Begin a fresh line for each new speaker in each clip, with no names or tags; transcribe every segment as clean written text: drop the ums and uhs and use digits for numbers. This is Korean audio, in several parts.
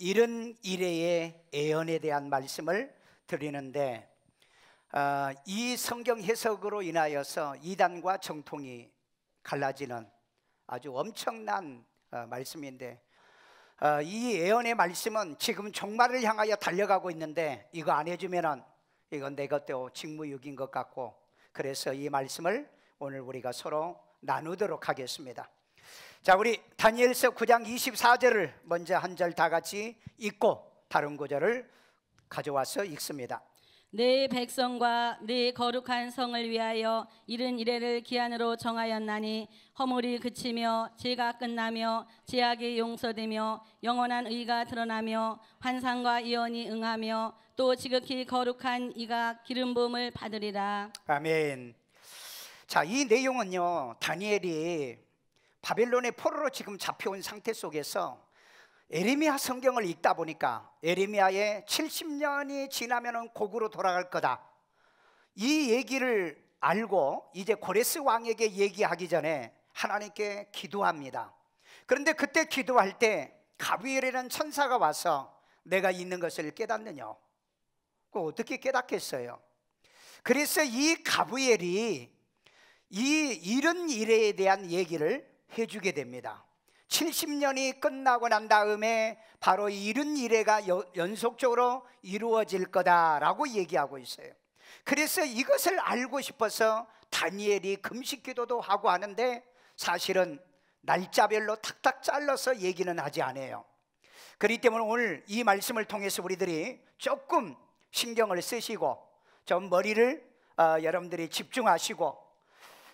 이른 이래의 예언에 대한 말씀을 드리는데 이 성경 해석으로 인하여서 이단과 정통이 갈라지는 아주 엄청난 말씀인데 이 예언의 말씀은 지금 종말을 향하여 달려가고 있는데 이거 안 해주면은 이건 내 것도 직무유기인 것 같고, 그래서 이 말씀을 오늘 우리가 서로 나누도록 하겠습니다. 자, 우리 다니엘서 9장 24절을 먼저 한 절 다 같이 읽고 다른 구절을 가져와서 읽습니다.
내 백성과 내 거룩한 성을 위하여 이른 이래를 기한으로 정하였나니 허물이 그치며 죄가 끝나며 죄악이 용서되며 영원한 의가 드러나며 환상과 예언이 응하며 또 지극히 거룩한 이가 기름 부음을 받으리라.
아멘. 자, 이 내용은요, 다니엘이 바벨론의 포로로 지금 잡혀온 상태 속에서 에레미야 성경을 읽다 보니까 에레미야의 70년이 지나면 고국으로 돌아갈 거다, 이 얘기를 알고 이제 고레스 왕에게 얘기하기 전에 하나님께 기도합니다. 그런데 그때 기도할 때 가브리엘이라는 천사가 와서 내가 있는 것을 깨닫느냐, 그거 어떻게 깨닫겠어요? 그래서 이 가브리엘이 이 이른 이래에 대한 얘기를 해주게 됩니다. 70년이 끝나고 난 다음에 바로 이른 이래가 연속적으로 이루어질 거다라고 얘기하고 있어요. 그래서 이것을 알고 싶어서 다니엘이 금식 기도도 하고 하는데 사실은 날짜별로 탁탁 잘라서 얘기는 하지 않아요. 그렇기 때문에 오늘 이 말씀을 통해서 우리들이 조금 신경을 쓰시고 좀 머리를 여러분들이 집중하시고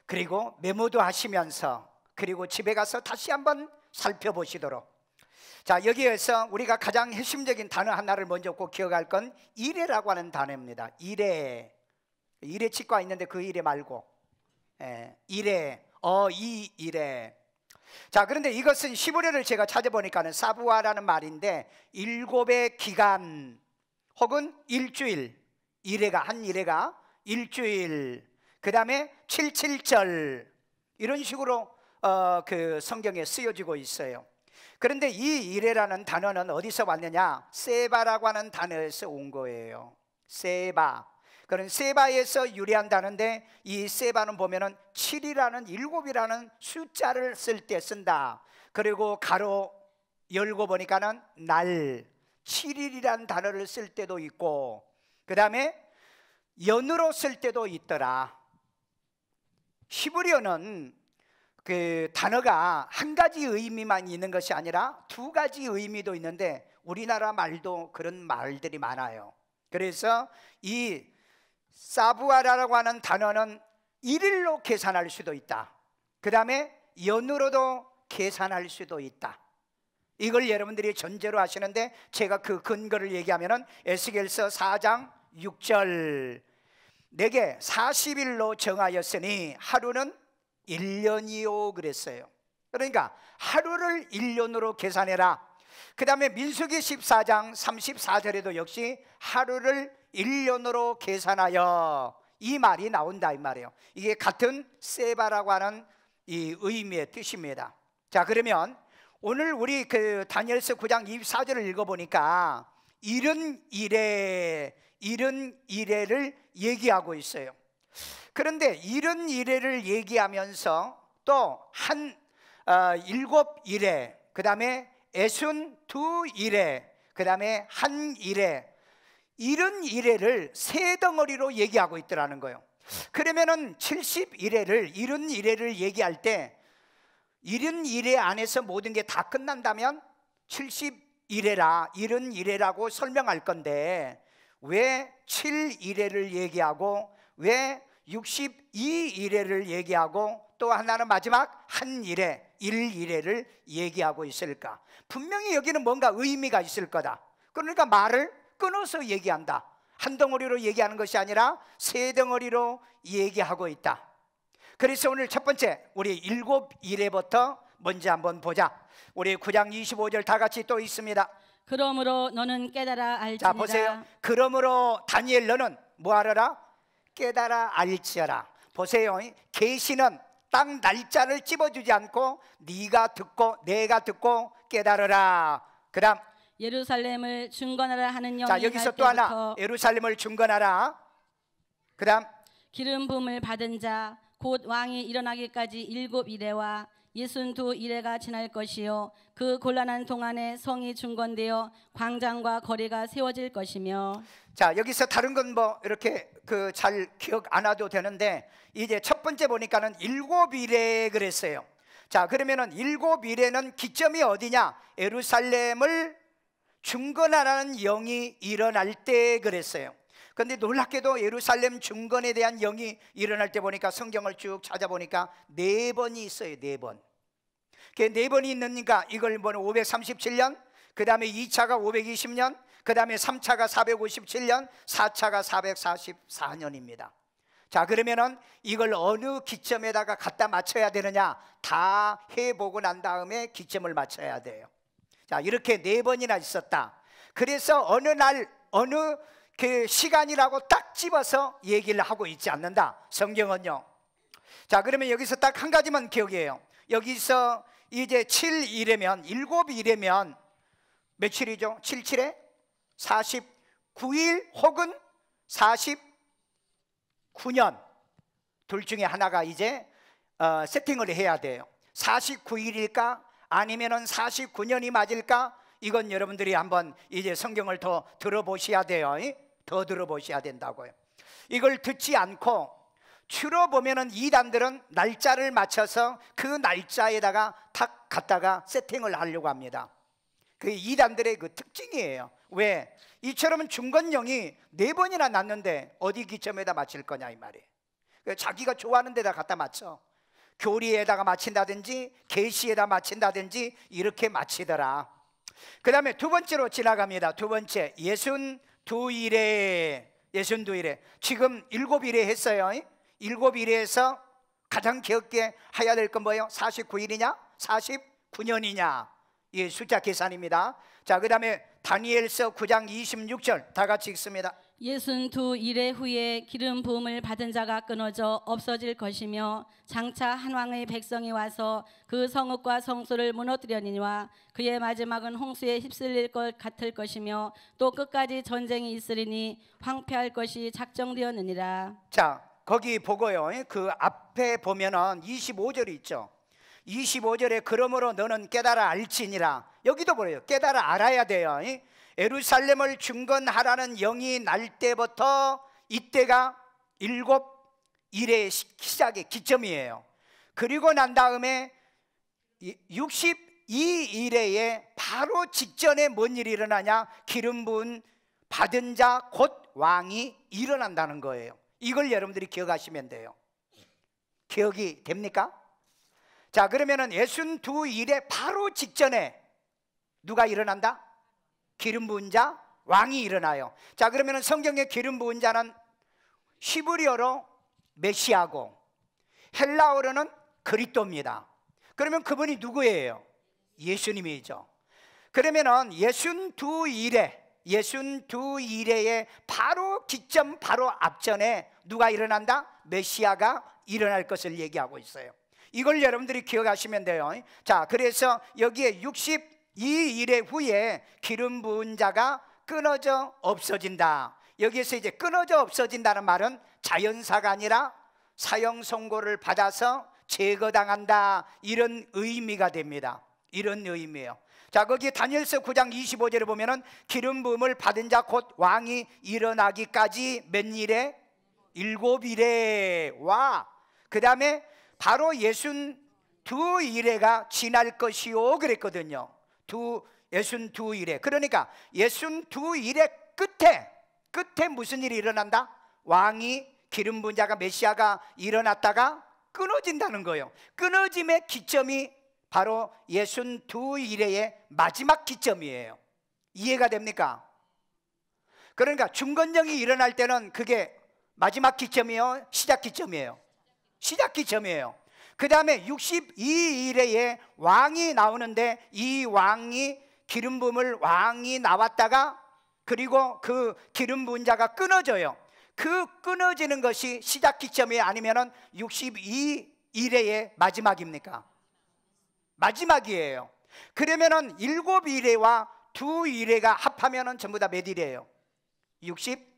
그리고 메모도 하시면서 그리고 집에 가서 다시 한번 살펴보시도록. 자, 여기에서 우리가 가장 핵심적인 단어 하나를 먼저 꼭 기억할 건 이래라고 하는 단어입니다. 이래. 이래 치과 있는데 그 이래 말고 이래, 이 이래. 자, 그런데 이것은 히브리어를 제가 찾아보니까는 사부아라는 말인데 일곱의 기간 혹은 일주일, 이래가 한 이래가 일주일, 그 다음에 77절 이런 식으로 그 성경에 쓰여지고 있어요. 그런데 이 이래라는 단어는 어디서 왔느냐? 세바라고 하는 단어에서 온 거예요. 세바. 그런 세바에서 유래한 단어인데 이 세바는 보면은 7이라는 7이라는 숫자를 쓸 때 쓴다. 그리고 가로 열고 보니까는 날 7일이라는 단어를 쓸 때도 있고 그 다음에 연으로 쓸 때도 있더라. 히브리어는 그 단어가 한 가지 의미만 있는 것이 아니라 두 가지 의미도 있는데 우리나라 말도 그런 말들이 많아요. 그래서 이 사부아라라고 하는 단어는 일일로 계산할 수도 있다. 그 다음에 연으로도 계산할 수도 있다. 이걸 여러분들이 전제로 하시는데 제가 그 근거를 얘기하면은 에스겔서 4장 6절 내게 40일로 정하였으니 하루는 1년이요 그랬어요. 그러니까 하루를 1년으로 계산해라. 그 다음에 민수기 14장 34절에도 역시 하루를 1년으로 계산하여 이 말이 나온다 이 말이에요. 이게 같은 세바라고 하는 이 의미의 뜻입니다. 자, 그러면 오늘 우리 그 다니엘서 9장 24절을 읽어보니까 이른 이래를 얘기하고 있어요. 그런데 이른 이래를 얘기하면서 또 한 7이래, 그 다음에 62이래, 그 다음에 한 이래, 이른 이래를 세 덩어리로 얘기하고 있더라는 거예요. 그러면은 70이래를 이른 이래를 얘기할 때 이른 이래 안에서 모든 게 다 끝난다면 70이래라 이른 이래라고 설명할 건데 왜 7이래를 얘기하고 왜 62이래를 얘기하고 또 하나는 마지막 한 이래 1이래를 얘기하고 있을까? 분명히 여기는 뭔가 의미가 있을 거다. 그러니까 말을 끊어서 얘기한다. 한 덩어리로 얘기하는 것이 아니라 세 덩어리로 얘기하고 있다. 그래서 오늘 첫 번째 우리 7이래부터 먼저 한번 보자. 우리 9장 25절 다 같이 또 있습니다.
그러므로 너는 깨달아 알지니라.
자, 보세요. 그러므로 다니엘 너는 뭐 하라라? 깨달아 알지어라. 보세요. 계시는 딱 날짜를 찝어주지 않고 네가 듣고 내가 듣고 깨달으라. 그 다음
예루살렘을 중건하라 하는 영이
자, 여기서 또 하나, 예루살렘을 중건하라. 그 다음
기름 부음을 받은 자 곧 왕이 일어나기까지 7 이레와 62 이레가 지날 것이요 그 곤란한 동안에 성이 중건되어 광장과 거리가 세워질 것이며.
자, 여기서 다른 건 뭐 이렇게 잘 기억 안 와도 되는데 이제 첫 번째 보니까는 7 이레 그랬어요. 자, 그러면은 7 이레는 기점이 어디냐? 예루살렘을 중건하라는 영이 일어날 때 그랬어요. 그런데 놀랍게도 예루살렘 중건에 대한 영이 일어날 때 보니까 성경을 쭉 찾아보니까 4번이 있어요. 4번. 그 4번이 있으니까 이걸 보면 537년, 그 다음에 2차가 520년, 그 다음에 3차가 457년, 4차가 444년입니다. 자, 그러면은 이걸 어느 기점에다가 갖다 맞춰야 되느냐? 다 해보고 난 다음에 기점을 맞춰야 돼요. 자, 이렇게 4번이나 있었다. 그래서 어느 날 어느 그 시간이라고 딱 집어서 얘기를 하고 있지 않는다, 성경은요. 자, 그러면 여기서 딱 한 가지만 기억해요. 여기서 이제 7일이면 7일이면 며칠이죠? 7, 7에 49일 혹은 49년 둘 중에 하나가 이제 세팅을 해야 돼요. 49일일까? 아니면은 49년이 맞을까? 이건 여러분들이 한번 이제 성경을 더 들어보셔야 돼요. 더 들어보셔야 된다고요. 이걸 듣지 않고 주로 보면은 이단들은 날짜를 맞춰서 그 날짜에다가 탁 갖다가 세팅을 하려고 합니다. 그 이단들의 그 특징이에요. 왜? 이처럼 중건령이 4번이나 났는데 어디 기점에다 맞힐 거냐 이 말이에요. 자기가 좋아하는 데다 갖다 맞춰. 교리에다가 맞힌다든지 계시에다 맞힌다든지 이렇게 맞히더라. 그 다음에 두 번째로 지나갑니다. 두 번째 62일에 지금 7일에 했어요. 7일에서 가장 기억게 해야 될 건 뭐예요? 49일이냐? 49년이냐? 이 숫자 계산입니다. 자, 그 다음에 다니엘서 9장 26절 다 같이 읽습니다.
62 이레 후에 기름 부음을 받은 자가 끊어져 없어질 것이며 장차 한 왕의 백성이 와서 그 성읍과 성소를 무너뜨려니와 그의 마지막은 홍수에 휩쓸릴 것 같을 것이며 또 끝까지 전쟁이 있으리니 황폐할 것이 작정되었느니라.
자, 거기 보고요. 그 앞에 보면은 25절이 있죠. 25절에 그러므로 너는 깨달아 알지니라. 여기도 보여요. 깨달아 알아야 돼요. 예루살렘을 중건하라는 영이 날 때부터 이때가 7일의 시작의 기점이에요. 그리고 난 다음에 62일에 바로 직전에 뭔 일이 일어나냐? 기름 부은 받은 자 곧 왕이 일어난다는 거예요. 이걸 여러분들이 기억하시면 돼요. 기억이 됩니까? 자, 그러면은 62일에 바로 직전에 누가 일어난다? 기름 부은 자 왕이 일어나요. 자, 그러면은 성경의 기름 부은 자는 히브리어로 메시아고 헬라어로는 그리스도입니다. 그러면 그분이 누구예요? 예수님이죠. 그러면은 62일에 바로 기점 바로 앞전에 누가 일어난다? 메시아가 일어날 것을 얘기하고 있어요. 이걸 여러분들이 기억하시면 돼요. 자, 그래서 여기에 62일 후에 기름 부은 자가 끊어져 없어진다. 여기에서 이제 끊어져 없어진다는 말은 자연사가 아니라 사형 선고를 받아서 제거당한다, 이런 의미가 됩니다. 이런 의미예요. 자, 거기 다니엘서 9장 25절에 보면은 기름 부음을 받은 자 곧 왕이 일어나기까지 몇 일에? 7일에 와. 그 다음에 바로 62일에가 지날 것이요 그랬거든요. 62일에. 그러니까 62일의 끝에 무슨 일이 일어난다? 왕이 기름 부은 자가 메시아가 일어났다가 끊어진다는 거예요. 끊어짐의 기점이 바로 62일의 마지막 기점이에요. 이해가 됩니까? 그러니까 중건령이 일어날 때는 그게 마지막 기점이에요? 시작 기점이에요? 시작 기점이에요. 그 다음에 62일에 왕이 나오는데 이 왕이 기름 부음을 왕이 나왔다가 그리고 그 기름 부은 자가 끊어져요. 그 끊어지는 것이 시작 기점이 아니면은 62일의 마지막입니까? 마지막이에요. 그러면은 7일에와 두 이래가 합하면은 전부 다 몇 이래예요? 67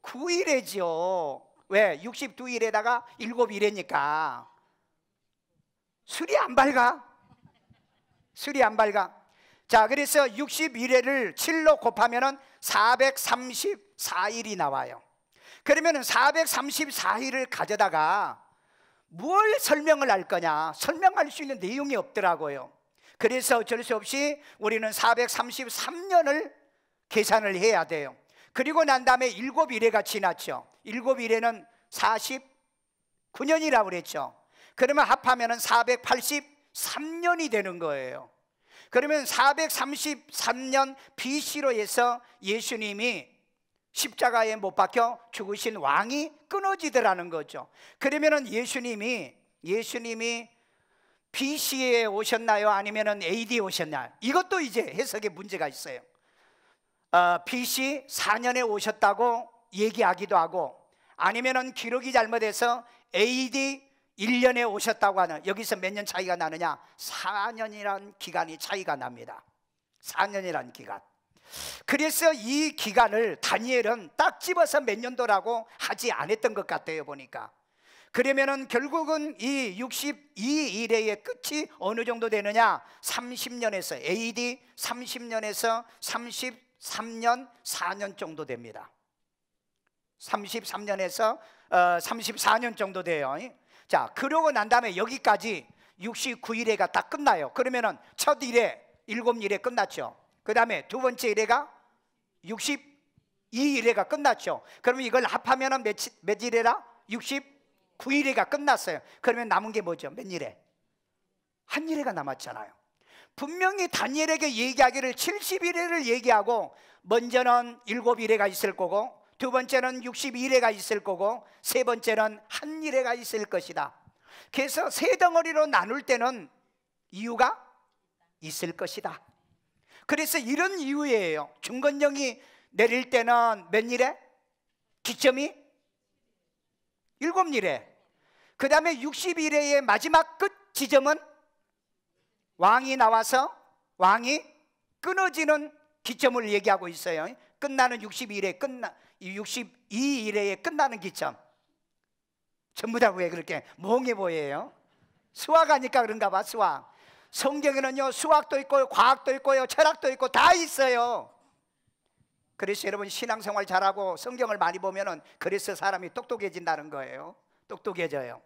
69이래죠. 왜? 62일에다가 7일에니까 술이 안 밝아. 술이 안 밝아. 자, 그래서 61회를 7로 곱하면은 434일이 나와요. 그러면은 434일을 가져다가 뭘 설명을 할 거냐? 설명할 수 있는 내용이 없더라고요. 그래서 어쩔 수 없이 우리는 433년을 계산을 해야 돼요. 그리고 난 다음에 7일회가 지났죠. 7일회는 49년이라고 그랬죠. 그러면 합하면은 483년이 되는 거예요. 그러면 433년 BC로 해서 예수님이 십자가에 못 박혀 죽으신 왕이 끊어지더라는 거죠. 그러면은 예수님이 BC에 오셨나요? 아니면은 AD에 오셨나요? 이것도 이제 해석에 문제가 있어요. BC 4년에 오셨다고 얘기하기도 하고, 아니면은 기록이 잘못해서 AD 1년에 오셨다고 하는, 여기서 몇 년 차이가 나느냐? 4년이라는 기간이 차이가 납니다. 4년이라는 기간. 그래서 이 기간을 다니엘은 딱 집어서 몇 년도라고 하지 않았던 것 같아요, 보니까. 그러면은 결국은 이 62일의 끝이 어느 정도 되느냐? 30년에서 AD 30년에서 33년 4년 정도 됩니다. 33년에서 34년 정도 돼요. 자, 그러고 난 다음에 여기까지 69일회가 다 끝나요. 그러면은 첫 일회 7일회 끝났죠. 그 다음에 두 번째 일회가 62일회가 끝났죠. 그러면 이걸 합하면은 몇 일회라? 69일회가 끝났어요. 그러면 남은 게 뭐죠? 몇 일회? 한 일회가 남았잖아요. 분명히 다니엘에게 얘기하기를 70일회를 얘기하고, 먼저는 7일회가 있을 거고, 두 번째는 62일회가 있을 거고, 세 번째는 한 일회가 있을 것이다. 그래서 세 덩어리로 나눌 때는 이유가 있을 것이다. 그래서 이런 이유예요. 중건령이 내릴 때는 몇 일회? 기점이 7일회. 그 다음에 60일회의 마지막 끝 지점은 왕이 나와서 왕이 끊어지는 기점을 얘기하고 있어요. 끝나는 62일에 62일에 끝나는 기점. 전부 다 왜 그렇게 멍해 보여요? 수학하니까 그런가 봐. 수학. 성경에는요, 수학도 있고요, 과학도 있고요, 철학도 있고 다 있어요. 그래서 여러분 신앙생활 잘하고 성경을 많이 보면은 그래서 사람이 똑똑해진다는 거예요. 똑똑해져요.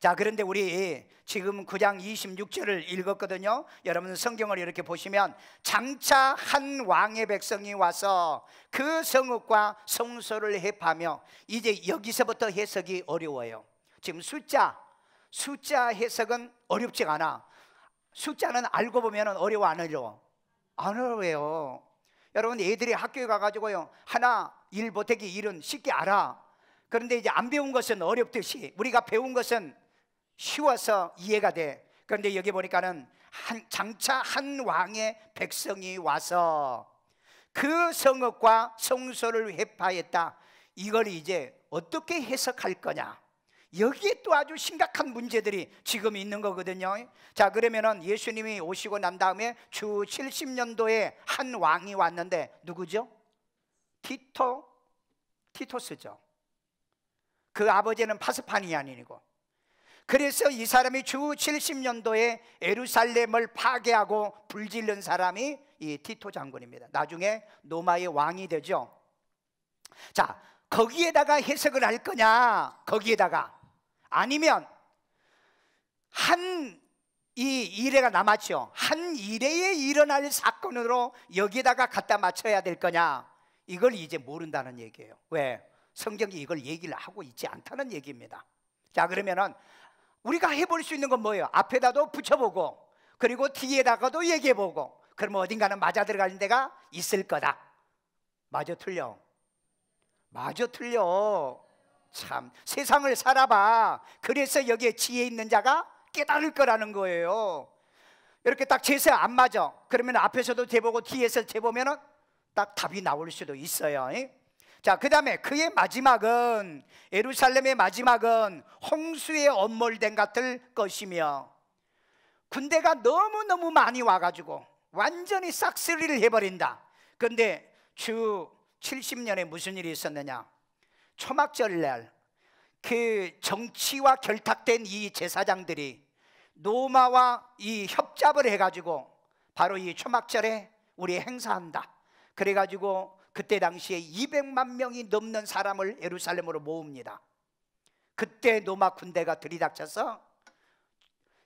자, 그런데 우리 지금 9장 26절을 읽었거든요. 여러분 성경을 이렇게 보시면, 장차 한 왕의 백성이 와서 그 성읍과 성소를 해파며, 이제 여기서부터 해석이 어려워요. 지금 숫자 해석은 어렵지가 않아. 숫자는 알고 보면 어려워 안 어려워? 안 어려워요. 여러분 애들이 학교에 가가지고요, 하나 1 보태기 1은 쉽게 알아. 그런데 이제 안 배운 것은 어렵듯이 우리가 배운 것은 쉬워서 이해가 돼. 그런데 여기 보니까는 장차 한 왕의 백성이 와서 그 성읍과 성소를 회파했다. 이걸 이제 어떻게 해석할 거냐? 여기에 또 아주 심각한 문제들이 지금 있는 거거든요. 자, 그러면은 예수님이 오시고 난 다음에 주 70년도에 한 왕이 왔는데 누구죠? 티토스죠. 그 아버지는 파스파니안인이고, 그래서 이 사람이 주 70년도에 예루살렘을 파괴하고 불질른 사람이 이 티토 장군입니다. 나중에 로마의 왕이 되죠. 자, 거기에다가 해석을 할 거냐? 거기에다가. 아니면 한 이 일회가 남았죠. 한 일회에 일어날 사건으로 여기에다가 갖다 맞춰야 될 거냐? 이걸 이제 모른다는 얘기예요. 왜? 성경이 이걸 얘기를 하고 있지 않다는 얘기입니다. 자, 그러면은 우리가 해볼 수 있는 건 뭐예요? 앞에다도 붙여보고, 그리고 뒤에다가도 얘기해보고, 그러면 어딘가는 맞아 들어가는 데가 있을 거다. 맞아 틀려? 맞아 틀려. 참, 세상을 살아봐. 그래서 여기에 지혜 있는 자가 깨달을 거라는 거예요. 이렇게 딱 재서 안 맞아. 그러면 앞에서도 재보고 뒤에서 재보면은 딱 답이 나올 수도 있어요. 자, 그 다음에 그의 마지막은, 예루살렘의 마지막은 홍수에 엄몰된 같을 것이며, 군대가 너무너무 많이 와가지고 완전히 싹쓸이를 해버린다. 그런데 주 70년에 무슨 일이 있었느냐? 초막절날 그 정치와 결탁된 이 제사장들이 로마와 이 협잡을 해가지고 바로 이 초막절에 우리 행사한다. 그래가지고 그때 당시에 200만 명이 넘는 사람을 예루살렘으로 모읍니다. 그때 로마 군대가 들이닥쳐서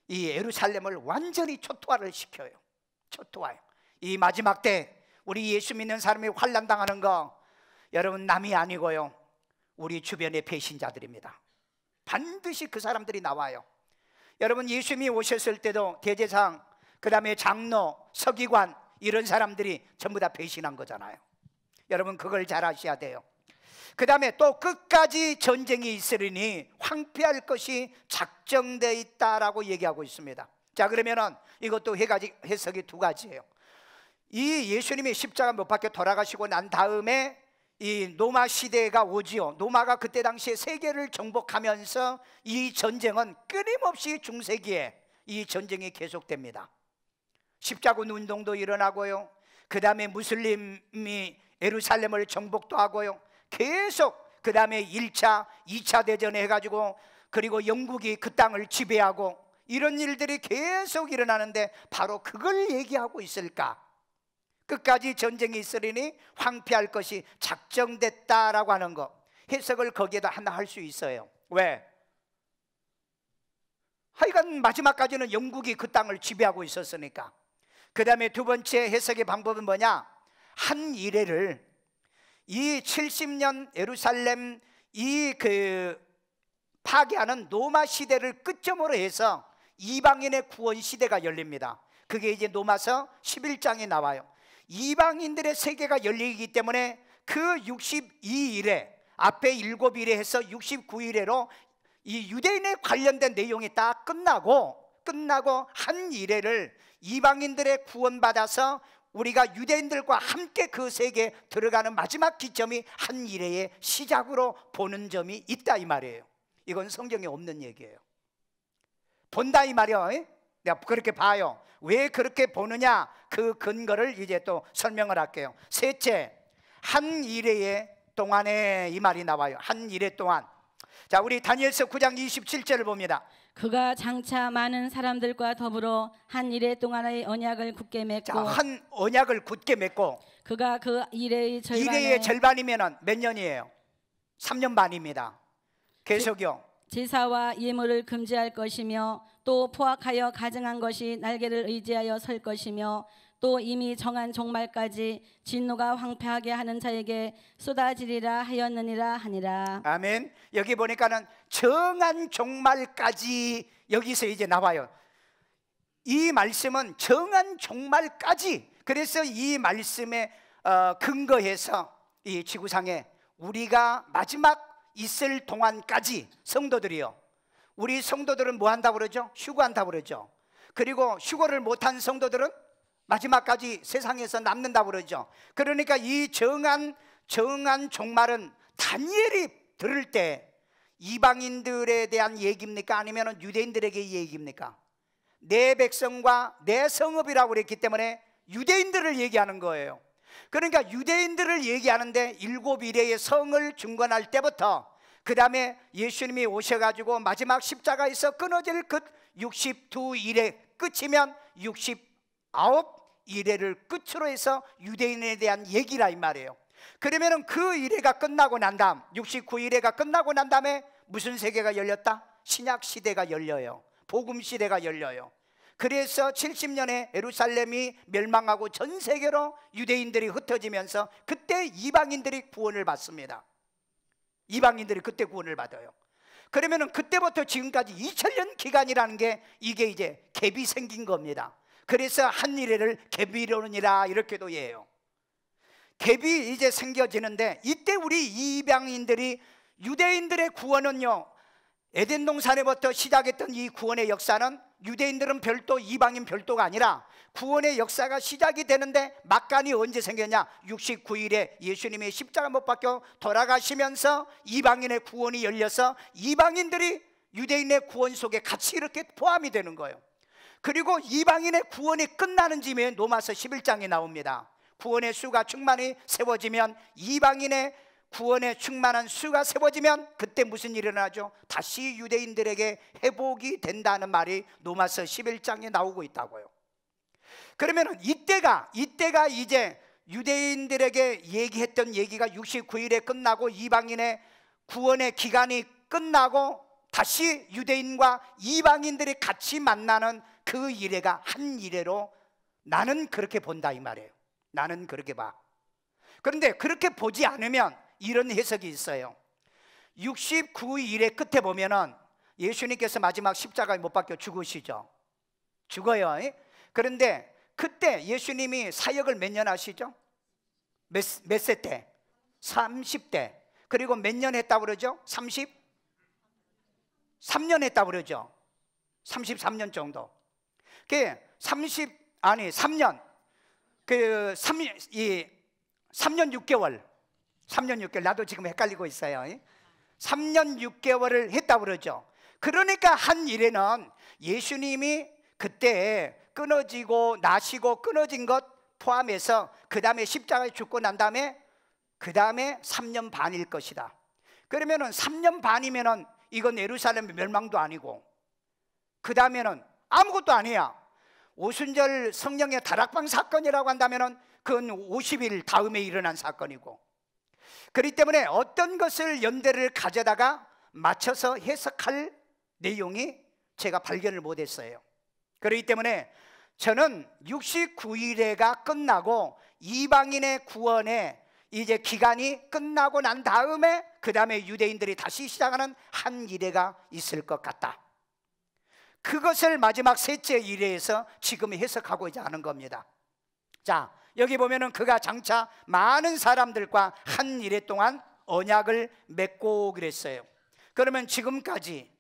이 예루살렘을 완전히 초토화를 시켜요. 초토화요. 이 마지막 때 우리 예수 믿는 사람이 환난당하는 거 여러분 남이 아니고요, 우리 주변의 배신자들입니다. 반드시 그 사람들이 나와요. 여러분 예수님이 오셨을 때도 대제사장, 그 다음에 장로, 서기관 이런 사람들이 전부 다 배신한 거잖아요. 여러분 그걸 잘 아셔야 돼요. 그 다음에 또 끝까지 전쟁이 있으리니 황폐할 것이 작정되어 있다라고 얘기하고 있습니다. 자, 그러면은 이것도 해석이 두 가지예요. 이 예수님이 십자가 못 박혀 돌아가시고 난 다음에 이 로마 시대가 오지요. 로마가 그때 당시에 세계를 정복하면서 이 전쟁은 끊임없이 중세기에 이 전쟁이 계속됩니다. 십자군 운동도 일어나고요, 그 다음에 무슬림이 예루살렘을 정복도 하고요, 계속 그 다음에 1차, 2차 대전 해가지고, 그리고 영국이 그 땅을 지배하고 이런 일들이 계속 일어나는데 바로 그걸 얘기하고 있을까? 끝까지 전쟁이 있으리니 황폐할 것이 작정됐다라고 하는 거, 해석을 거기에다 하나 할 수 있어요. 왜? 하여간 마지막까지는 영국이 그 땅을 지배하고 있었으니까. 그 다음에 두 번째 해석의 방법은 뭐냐? 한 이래를 이 70년 예루살렘 이 파괴하는 로마 시대를 끝점으로 해서 이방인의 구원 시대가 열립니다. 그게 이제 로마서 11장에 나와요. 이방인들의 세계가 열리기 때문에 그 62일에 앞에 7일에 해서 69일에로 이 유대인에 관련된 내용이 딱 끝나고 한 일회를 이방인들의 구원받아서 우리가 유대인들과 함께 그 세계에 들어가는 마지막 기점이 한 일회의 시작으로 보는 점이 있다 이 말이에요. 이건 성경에 없는 얘기예요. 본다 이 말이에요. 내가 그렇게 봐요. 왜 그렇게 보느냐, 그 근거를 이제 또 설명을 할게요. 셋째, 한 일회 동안에 이 말이 나와요. 한 일회 동안. 자, 우리 다니엘서 9장 27절을 봅니다.
그가 장차 많은 사람들과 더불어 한 일회 동안의 언약을 굳게 맺고.
자, 한 언약을 굳게 맺고.
그가 그 일회의
절반이면 몇 년이에요? 3년 반입니다. 계속요.
제사와 예물을 금지할 것이며, 또 포악하여 가증한 것이 날개를 의지하여 설 것이며, 또 이미 정한 종말까지 진노가 황폐하게 하는 자에게 쏟아지리라 하였느니라 하니라.
아멘. 여기 보니까는 정한 종말까지 여기서 이제 나와요. 이 말씀은 정한 종말까지. 그래서 이 말씀에 근거해서 이 지구상에 우리가 마지막 있을 동안까지 성도들이요, 우리 성도들은 뭐 한다고 그러죠? 휴거한다고 그러죠. 그리고 휴거를 못한 성도들은 마지막까지 세상에서 남는다고 그러죠. 그러니까 이 정한 종말은 다니엘이 들을 때 이방인들에 대한 얘기입니까? 아니면 유대인들에게 얘기입니까? 내 백성과 내 성읍이라고 그랬기 때문에 유대인들을 얘기하는 거예요. 그러니까 유대인들을 얘기하는데 7일의 성을 중건할 때부터, 그 다음에 예수님이 오셔가지고 마지막 십자가에서 끊어질 그 62일의 끝이면 69일회를 끝으로 해서 유대인에 대한 얘기라 이 말이에요. 그러면은 그 일회가 끝나고 난 다음, 69일회가 끝나고 난 다음에 무슨 세계가 열렸다? 신약 시대가 열려요. 복음 시대가 열려요. 그래서 70년에 예루살렘이 멸망하고 전 세계로 유대인들이 흩어지면서 그때 이방인들이 구원을 받습니다. 이방인들이 그때 구원을 받아요. 그러면은 그때부터 지금까지 2000년 기간이라는 게 이게 이제 갭이 생긴 겁니다. 그래서 한 일회를 갭이론이라 이렇게도 해요. 갭이 이제 생겨지는데, 이때 우리 이방인들이, 유대인들의 구원은요, 에덴 동산에부터 시작했던 이 구원의 역사는 유대인들은 별도, 이방인 별도가 아니라 구원의 역사가 시작이 되는데 막간이 언제 생겼냐? 69일에 예수님이 십자가 못 박혀 돌아가시면서 이방인의 구원이 열려서 이방인들이 유대인의 구원 속에 같이 이렇게 포함이 되는 거예요. 그리고 이방인의 구원이 끝나는 즈음에 로마서 11장에 나옵니다. 구원의 수가 충만히 세워지면, 이방인의 구원에 충만한 수가 세워지면 그때 무슨 일이 일어나죠? 다시 유대인들에게 회복이 된다는 말이 로마서 11장에 나오고 있다고요. 그러면 이때가 이제 유대인들에게 얘기했던 얘기가 69일에 끝나고 이방인의 구원의 기간이 끝나고 다시 유대인과 이방인들이 같이 만나는 그 이래가 한 이래로 나는 그렇게 본다 이 말이에요. 나는 그렇게 봐. 그런데 그렇게 보지 않으면 이런 해석이 있어요. 69일의 끝에 보면은 예수님께서 마지막 십자가에 못 박혀 죽으시죠. 죽어요. 그런데 그때 예수님이 사역을 몇 년 하시죠? 몇 세 때? 30대. 그리고 몇 년 했다고 그러죠? 33년 했다고 그러죠. 33년 정도. 그 3년. 그 3년 6개월. 3년 6개월. 나도 지금 헷갈리고 있어요. 3년 6개월을 했다고 그러죠. 그러니까 한 일에는 예수님이 그때 끊어지고 나시고 끊어진 것 포함해서 그 다음에 십자가에 죽고 난 다음에 그 다음에 3년 반일 것이다. 그러면은 3년 반이면은 이건 예루살렘 멸망도 아니고 그 다음에는 아무것도 아니야. 오순절 성령의 다락방 사건이라고 한다면은 그건 50일 다음에 일어난 사건이고, 그렇기 때문에 어떤 것을 연대를 가져다가 맞춰서 해석할 내용이 제가 발견을 못했어요. 그렇기 때문에 저는 69일회가 끝나고 이방인의 구원에 이제 기간이 끝나고 난 다음에 그 다음에 유대인들이 다시 시작하는 한 일회가 있을 것 같다. 그것을 마지막 셋째 일회에서 지금 해석하고자 하는 겁니다. 자, 여기 보면은 그가 장차 많은 사람들과 한 일회 동안 언약을 맺고 그랬어요. 그러면 지금까지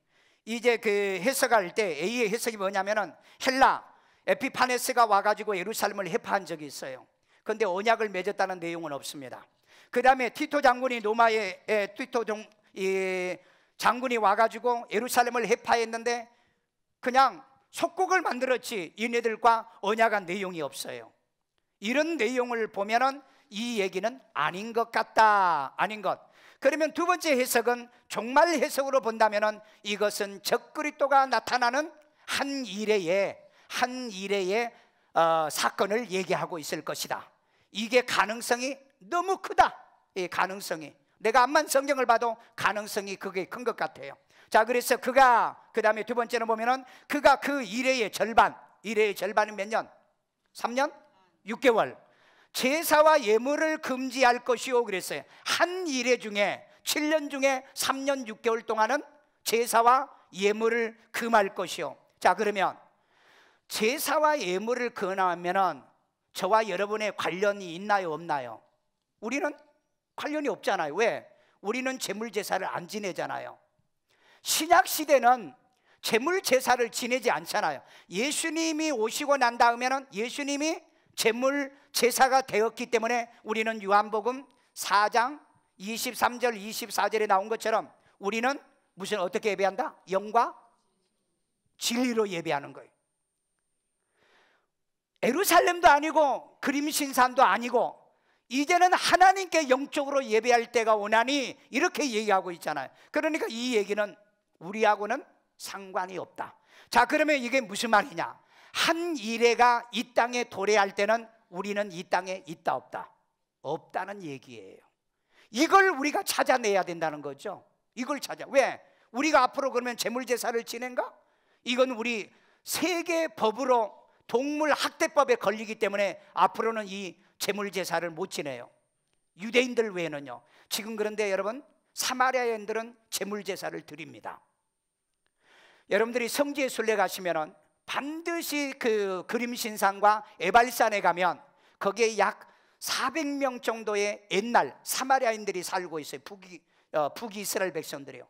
이제 그 해석할 때 A의 해석이 뭐냐면은 헬라 에피파네스가 와가지고 예루살렘을 해파한 적이 있어요. 그런데 언약을 맺었다는 내용은 없습니다. 그 다음에 티토 장군이 로마의 티토 장군이 와가지고 예루살렘을 해파했는데 그냥 속국을 만들었지 얘네들과 언약한 내용이 없어요. 이런 내용을 보면은 이 얘기는 아닌 것 같다. 아닌 것. 그러면 두 번째 해석은 종말 해석으로 본다면은 이것은 적그리스도가 나타나는 한 일회의 사건을 얘기하고 있을 것이다. 이게 가능성이 너무 크다. 이 가능성이, 내가 암만 성경을 봐도 가능성이 그게 큰 것 같아요. 자, 그래서 그가 그 다음에 두 번째는 보면은 그가 그 일회의 절반은 몇 년? 3년? 6개월. 제사와 예물을 금지할 것이요 그랬어요. 한 일회 중에 7년 중에 3년 6개월 동안은 제사와 예물을 금할 것이요. 자, 그러면 제사와 예물을 금하면은 저와 여러분의 관련이 있나요, 없나요? 우리는 관련이 없잖아요. 왜? 우리는 제물제사를 안 지내잖아요. 신약 시대는 제물제사를 지내지 않잖아요. 예수님이 오시고 난 다음에는 예수님이 제물제사가 되었기 때문에 우리는 요한복음 4장 23절 24절에 나온 것처럼 우리는 어떻게 예배한다? 영과 진리로 예배하는 거예요. 예루살렘도 아니고 그림신산도 아니고 이제는 하나님께 영적으로 예배할 때가 오나니 이렇게 얘기하고 있잖아요. 그러니까 이 얘기는 우리하고는 상관이 없다. 자, 그러면 이게 무슨 말이냐? 한 일회가 이 땅에 도래할 때는 우리는 이 땅에 있다 없다? 없다는 얘기예요. 이걸 우리가 찾아내야 된다는 거죠. 이걸 왜? 우리가 앞으로 그러면 제물제사를 지낸가? 이건 우리 세계 법으로 동물 학대법에 걸리기 때문에 앞으로는 이 제물제사를 못 지내요. 유대인들 외에는요. 지금 그런데 여러분 사마리아인들은 제물제사를 드립니다. 여러분들이 성지의 순례 가시면은 반드시 그 그림신산과 에발산에 가면 거기에 약 400명 정도의 옛날 사마리아인들이 살고 있어요. 북이스라엘 백성들이요.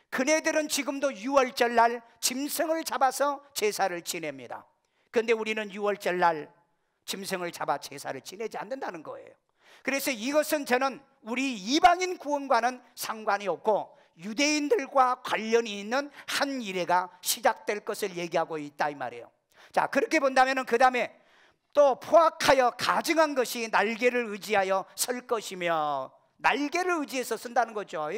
그네들은 지금도 6월절 날 짐승을 잡아서 제사를 지냅니다. 그런데 우리는 6월절 날 짐승을 잡아 제사를 지내지 않는다는 거예요. 그래서 이것은 저는 우리 이방인 구원과는 상관이 없고 유대인들과 관련이 있는 한 일회가 시작될 것을 얘기하고 있다 이 말이에요. 자, 그렇게 본다면 그 다음에 또 포악하여 가증한 것이 날개를 의지하여 설 것이며, 날개를 의지해서 쓴다는 거죠.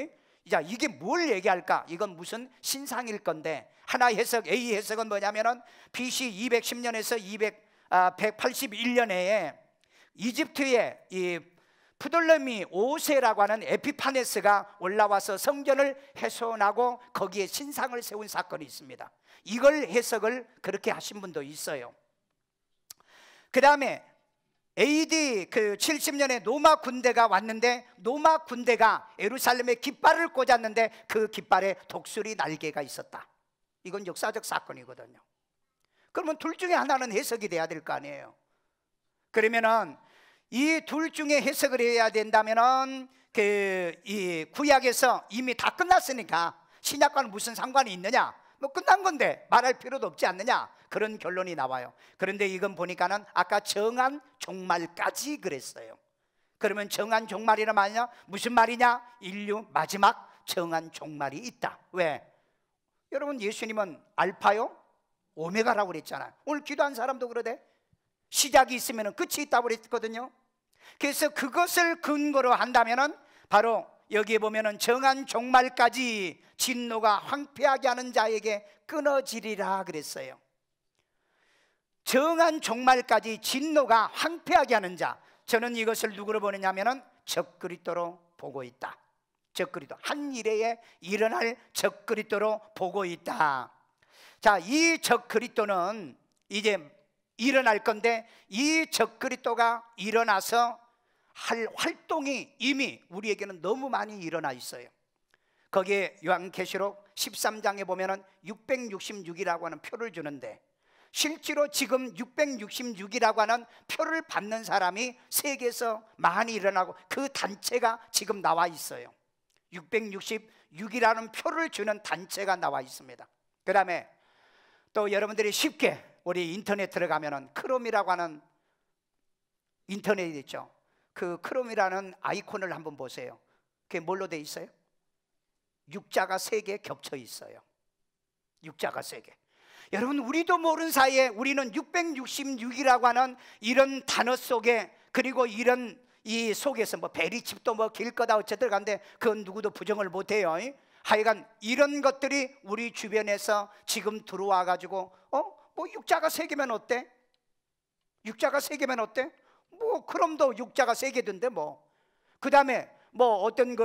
자, 이게 뭘 얘기할까? 이건 무슨 신상일 건데, 하나 해석, A 해석은 뭐냐면은 BC 210년에서 181년에 이집트에 이 프돌레미 5세라고 하는 에피파네스가 올라와서 성전을 훼손하고 거기에 신상을 세운 사건이 있습니다. 이걸 해석을 그렇게 하신 분도 있어요. 그 다음에 AD 70년에 로마 군대가 왔는데, 로마 군대가 예루살렘에 깃발을 꽂았는데 그 깃발에 독수리 날개가 있었다. 이건 역사적 사건이거든요. 그러면 둘 중에 하나는 해석이 돼야 될 거 아니에요. 그러면은 이 둘 중에 해석을 해야 된다면은 이 구약에서 이미 다 끝났으니까 신약과는 무슨 상관이 있느냐? 뭐 끝난 건데 말할 필요도 없지 않느냐? 그런 결론이 나와요. 그런데 이건 보니까는 아까 정한 종말까지 그랬어요. 그러면 정한 종말이란 말이냐? 무슨 말이냐? 인류 마지막 정한 종말이 있다. 왜? 여러분, 예수님은 알파요 오메가라고 그랬잖아요. 오늘 기도한 사람도 그러대. 시작이 있으면 끝이 있다고 그랬거든요. 그래서 그것을 근거로 한다면은 바로 여기에 보면은 정한 종말까지 진노가 황폐하게 하는 자에게 끊어지리라 그랬어요. 정한 종말까지 진노가 황폐하게 하는 자, 저는 이것을 누구로 보느냐면은 적그리스도로 보고 있다. 적그리스도, 한 일회에 일어날 적그리스도로 보고 있다. 자, 이 적그리스도는 이제 일어날 건데, 이 적그리스도가 일어나서 할 활동이 이미 우리에게는 너무 많이 일어나 있어요. 거기에 요한계시록 13장에 보면은 666이라고 하는 표를 주는데, 실제로 지금 666이라고 하는 표를 받는 사람이 세계에서 많이 일어나고 그 단체가 지금 나와 있어요. 666이라는 표를 주는 단체가 나와 있습니다. 그 다음에 또 여러분들이 쉽게 우리 인터넷 들어가면은 크롬이라고 하는 인터넷이 있죠. 그 크롬이라는 아이콘을 한번 보세요. 그게 뭘로 돼 있어요? 육자가 3개 겹쳐 있어요. 육자가 3개. 여러분, 우리도 모르는 사이에 우리는 666이라고 하는 이런 단어 속에, 그리고 이런 이 속에서 뭐 베리칩도 뭐 길 거다 어쨌든 간데 그건 누구도 부정을 못해요. 하여간 이런 것들이 우리 주변에서 지금 들어와 가지고 뭐 육자가 3개면 어때? 육자가 3개면 어때? 뭐 크롬도 육자가 3개던데 뭐. 그 다음에 뭐 어떤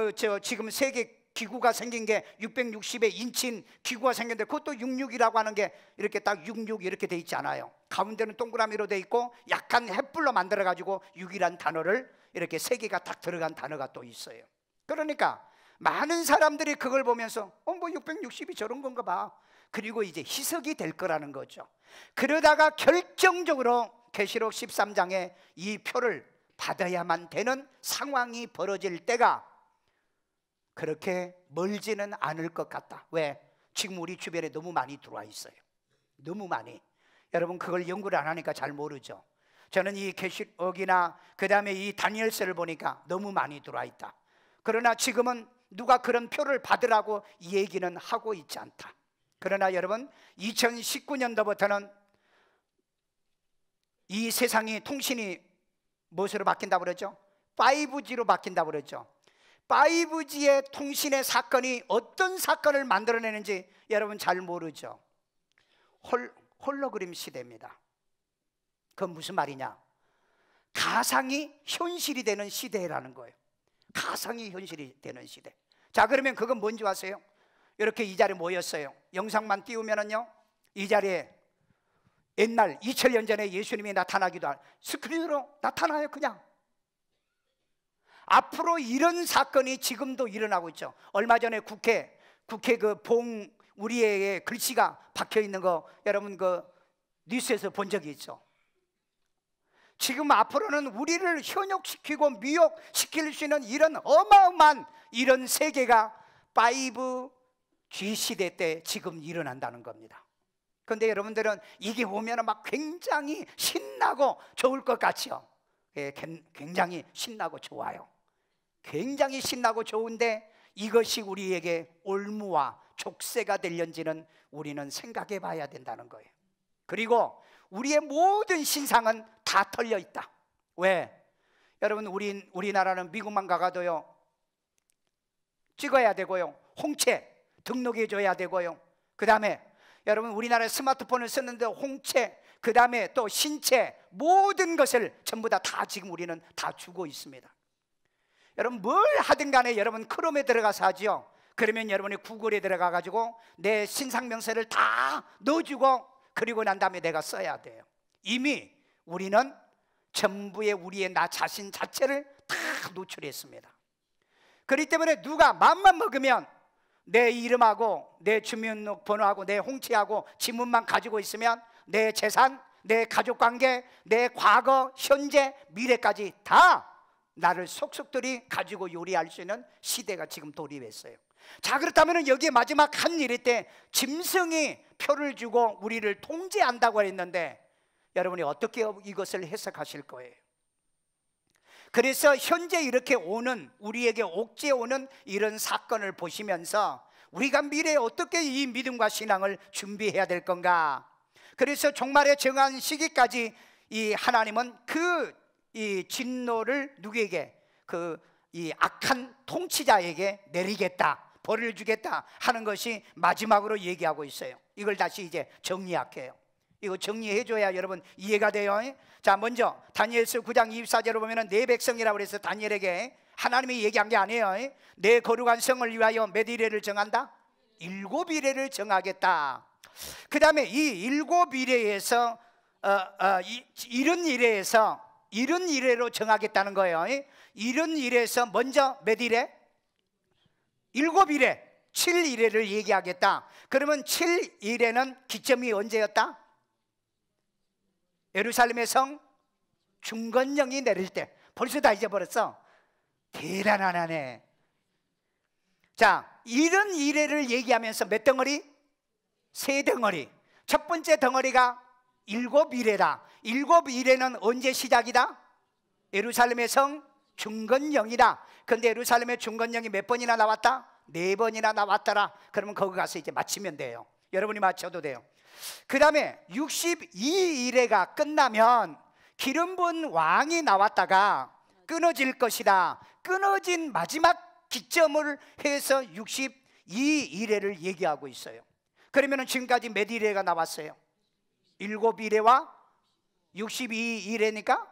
지금 세계 기구가 생긴 게 660의 인친 기구가 생겼는데 그것도 66이라고 하는 게 이렇게 딱 66 이렇게 돼 있지 않아요. 가운데는 동그라미로 돼 있고 약간 햇불로 만들어 가지고 6이란 단어를 이렇게 3개가 딱 들어간 단어가 또 있어요. 그러니까 많은 사람들이 그걸 보면서 뭐 660이 저런 건가 봐. 그리고 이제 희석이 될 거라는 거죠. 그러다가 결정적으로 계시록 13장에 이 표를 받아야만 되는 상황이 벌어질 때가 그렇게 멀지는 않을 것 같다. 왜? 지금 우리 주변에 너무 많이 들어와 있어요. 너무 많이. 여러분, 그걸 연구를 안 하니까 잘 모르죠. 저는 이 계시록이나 그 다음에 이 다니엘서를 보니까 너무 많이 들어와 있다. 그러나 지금은 누가 그런 표를 받으라고 이 얘기는 하고 있지 않다. 그러나 여러분, 2019년도부터는 이 세상이 통신이 무엇으로 바뀐다고 그러죠? 5G로 바뀐다고 그러죠. 5G의 통신의 사건이 어떤 사건을 만들어내는지 여러분 잘 모르죠. 홀로그램 시대입니다. 그건 무슨 말이냐? 가상이 현실이 되는 시대라는 거예요. 가상이 현실이 되는 시대. 자, 그러면 그건 뭔지 아세요? 이렇게 이 자리에 모였어요. 영상만 띄우면은요, 이 자리에 옛날 2000년 전에 예수님이 나타나기도 한 스크린으로 나타나요. 그냥 앞으로 이런 사건이 지금도 일어나고 있죠. 얼마 전에 국회 그 봉 우리의 글씨가 박혀 있는 거 여러분 그 뉴스에서 본 적이 있죠. 지금 앞으로는 우리를 현혹시키고 미혹시킬 수 있는 이런 어마어마한 이런 세계가 5G G시대 때 지금 일어난다는 겁니다. 그런데 여러분들은 이게 오면 막 굉장히 신나고 좋을 것 같죠? 예, 굉장히 신나고 좋아요. 굉장히 신나고 좋은데 이것이 우리에게 올무와 족쇄가 될는지는 우리는 생각해 봐야 된다는 거예요. 그리고 우리의 모든 신상은 다 털려 있다. 왜? 여러분, 우리나라는 미국만 가가도요 찍어야 되고요, 홍채 등록해 줘야 되고요, 그 다음에 여러분 우리나라에 스마트폰을 쓰는데 홍채, 그 다음에 또 신체, 모든 것을 전부 다 지금 우리는 다 주고 있습니다. 여러분 뭘 하든 간에 여러분 크롬에 들어가서 하죠. 그러면 여러분이 구글에 들어가 가지고 내 신상명세를 다 넣어주고 그리고 난 다음에 내가 써야 돼요. 이미 우리는 전부의 우리의 나 자신 자체를 다 노출했습니다. 그렇기 때문에 누가 맘만 먹으면 내 이름하고 내 주민번호하고 내 홍채하고 지문만 가지고 있으면 내 재산, 내 가족관계, 내 과거, 현재, 미래까지 다 나를 속속들이 가지고 요리할 수 있는 시대가 지금 돌입했어요. 자, 그렇다면 여기에 마지막 한 일일 때 짐승이 표를 주고 우리를 통제한다고 했는데 여러분이 어떻게 이것을 해석하실 거예요? 그래서 현재 이렇게 오는, 우리에게 옥죄 오는 이런 사건을 보시면서 우리가 미래에 어떻게 이 믿음과 신앙을 준비해야 될 건가? 그래서 종말에 정한 시기까지 이 하나님은 이 진노를 누구에게? 이 악한 통치자에게 내리겠다, 벌을 주겠다 하는 것이 마지막으로 얘기하고 있어요. 이걸 다시 이제 정리할게요. 이거 정리해 줘야 여러분 이해가 돼요. 자, 먼저 다니엘서 9장 24절을 보면은 내 백성이라고 그래서 다니엘에게 하나님이 얘기한 게 아니에요. 내 거룩한 성을 위하여 몇 이래를 정한다? 7이래를 정하겠다. 그 다음에 이 7이래에서 70이래로 정하겠다는 거예요. 70이래에서 먼저 몇 이래? 7이래, 7이래를 얘기하겠다. 그러면 7이래는 기점이 언제였다? 예루살렘의 성 중건령이 내릴 때. 벌써 다 잊어버렸어. 대단하네. 자, 70이래를 얘기하면서 몇 덩어리? 3덩어리. 첫 번째 덩어리가 7이래다. 7이래는 언제 시작이다? 예루살렘의 성 중건령이다. 그런데 예루살렘의 중건령이 몇 번이나 나왔다? 4번이나 나왔더라. 그러면 거기 가서 이제 맞히면 돼요. 여러분이 맞춰도 돼요. 그 다음에 62이래가 끝나면 기름 부은 왕이 나왔다가 끊어질 것이다. 끊어진 마지막 기점을 해서 62이래를 얘기하고 있어요. 그러면 지금까지 몇 이래가 나왔어요? 7이래와 62이래니까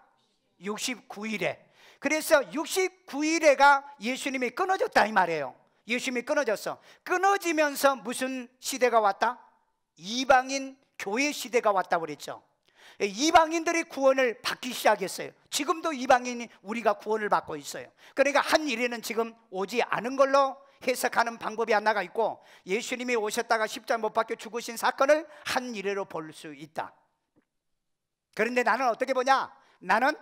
69이래. 그래서 69이래가 예수님이 끊어졌다 이 말이에요. 예수님이 끊어졌어. 끊어지면서 무슨 시대가 왔다? 이방인 교회 시대가 왔다고 그랬죠. 이방인들이 구원을 받기 시작했어요. 지금도 이방인이 우리가 구원을 받고 있어요. 그러니까 한 이래는 지금 오지 않은 걸로 해석하는 방법이 하나가 있고, 예수님이 오셨다가 십자가 못 박혀 죽으신 사건을 한 이래로 볼 수 있다. 그런데 나는 어떻게 보냐? 나는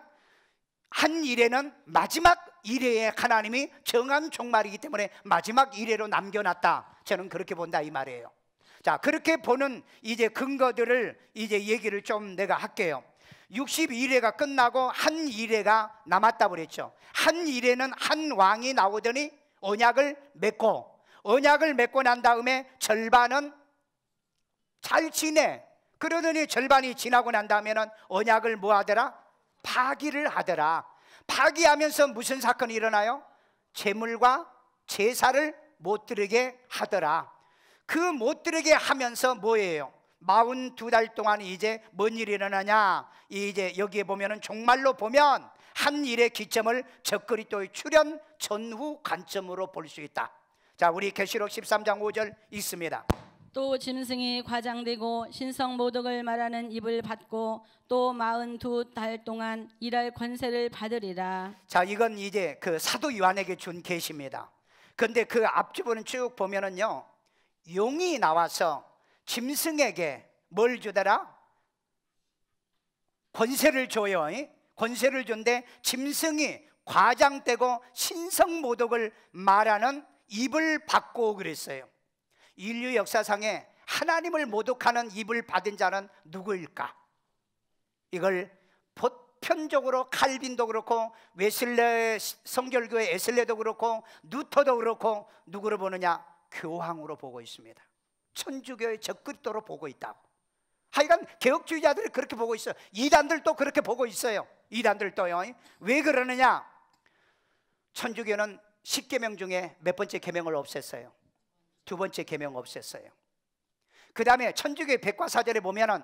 한 이래는 마지막 이래에 하나님이 정한 종말이기 때문에 마지막 이래로 남겨놨다. 저는 그렇게 본다 이 말이에요. 자, 그렇게 보는 이제 근거들을 이제 얘기를 좀 내가 할게요. 62이래가 끝나고 한 이래가 남았다고 그랬죠. 한 이래는 한 왕이 나오더니 언약을 맺고 난 다음에 절반은 잘 지내. 그러더니 절반이 지나고 난 다음에는 언약을 뭐 하더라? 파기를 하더라. 파기하면서 무슨 사건이 일어나요? 제물과 제사를 못 드리게 하더라. 그 못 드리게 하면서 뭐예요? 42달 동안 이제 뭔 일이 일어나냐? 이제 여기에 보면은 종말로 보면 한 일의 기점을 적그리스도의 출현 전후 관점으로 볼 수 있다. 자, 우리 계시록 13장 5절 있습니다.
또 짐승이 과장되고 신성 모독을 말하는 입을 받고 또 42달 동안 일할 권세를 받으리라.
자, 이건 이제 그 사도 요한에게 준 계시입니다. 그런데 그 앞주부는 쭉 보면은요, 용이 나와서 짐승에게 뭘 주더라? 권세를 줘요. 권세를 준데 짐승이 과장되고 신성 모독을 말하는 입을 받고 그랬어요. 인류 역사상에 하나님을 모독하는 입을 받은 자는 누구일까? 이걸 보편적으로 칼빈도 그렇고 웨슬레 성결교회 에슬레도 그렇고 누터도 그렇고 누구를 보느냐? 교황으로 보고 있습니다. 천주교의 적그리스도로 보고 있다고. 하여간 개혁주의자들이 그렇게 보고 있어요. 이단들도 그렇게 보고 있어요. 이단들도요. 왜 그러느냐? 천주교는 10계명 중에 몇 번째 계명을 없앴어요? 두 번째 계명 없앴어요. 그 다음에 천주교의 백과사전에 보면은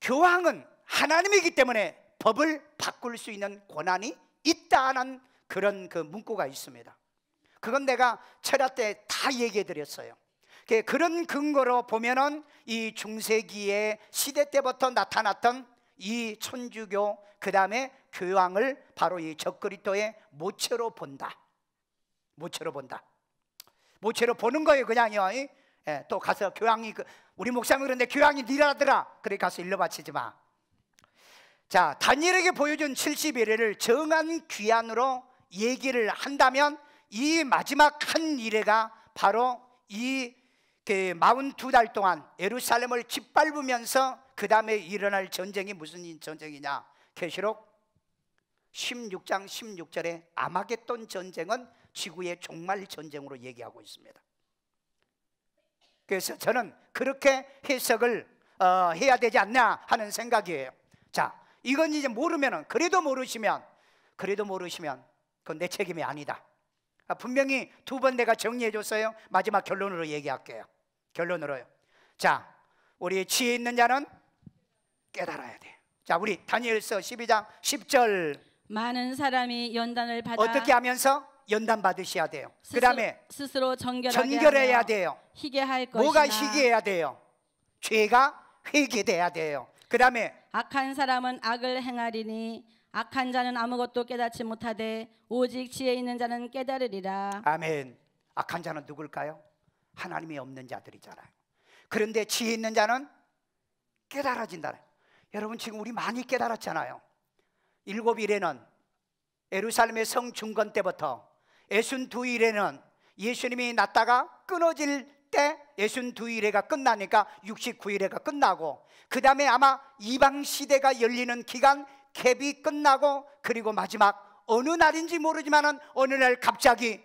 교황은 하나님이기 때문에 법을 바꿀 수 있는 권한이 있다는 그런 그 문구가 있습니다. 그건 내가 철야 때 다 얘기해 드렸어요. 그런 근거로 보면은 이 중세기의 시대 때부터 나타났던 이 천주교 그 다음에 교황을 바로 이 적그리스도의 모체로 본다. 모체로 본다. 모체로 보는 거예요, 그냥요. 예, 또 가서 교황이 우리 목사님 그런데 교황이 니라더라. 그래 가서 일러 바치지 마. 자, 다니엘에게 보여준 70일을 정한 귀환으로 얘기를 한다면 이 마지막 한 일회가 바로 이 42달 동안 예루살렘을 짓밟으면서 그 다음에 일어날 전쟁이 무슨 전쟁이냐? 계시록 16장 16절에 아마겟돈 전쟁은 지구의 종말 전쟁으로 얘기하고 있습니다. 그래서 저는 그렇게 해석을 해야 되지 않나 하는 생각이에요. 자, 이건 이제 모르면은 그래도 모르시면 그건 내 책임이 아니다. 분명히 두 번 내가 정리해 줬어요. 마지막 결론으로 얘기할게요. 결론으로요. 자, 우리 지혜 있는 자는 깨달아야 돼. 자, 우리 다니엘서 12장 10절.
많은 사람이 연단을 받아
어떻게 하면서? 연단 받으셔야 돼요. 그 다음에
스스로
정결해야 돼요.
희게할 것이나
뭐가 희게해야 돼요? 죄가 회개돼야 돼요. 그 다음에
악한 사람은 악을 행하리니 악한 자는 아무것도 깨닫지 못하되 오직 지혜 있는 자는 깨달으리라.
아멘. 악한 자는 누굴까요? 하나님이 없는 자들이잖아요. 그런데 지혜 있는 자는 깨달아진다. 여러분 지금 우리 많이 깨달았잖아요. 7일에는 예루살렘의 성 중건 때부터 62일에는 예수님이 났다가 끊어질 때 62일회가 끝나니까 69일회가 끝나고 그 다음에 아마 이방시대가 열리는 기간 캡이 끝나고 그리고 마지막 어느 날인지 모르지만은 어느 날 갑자기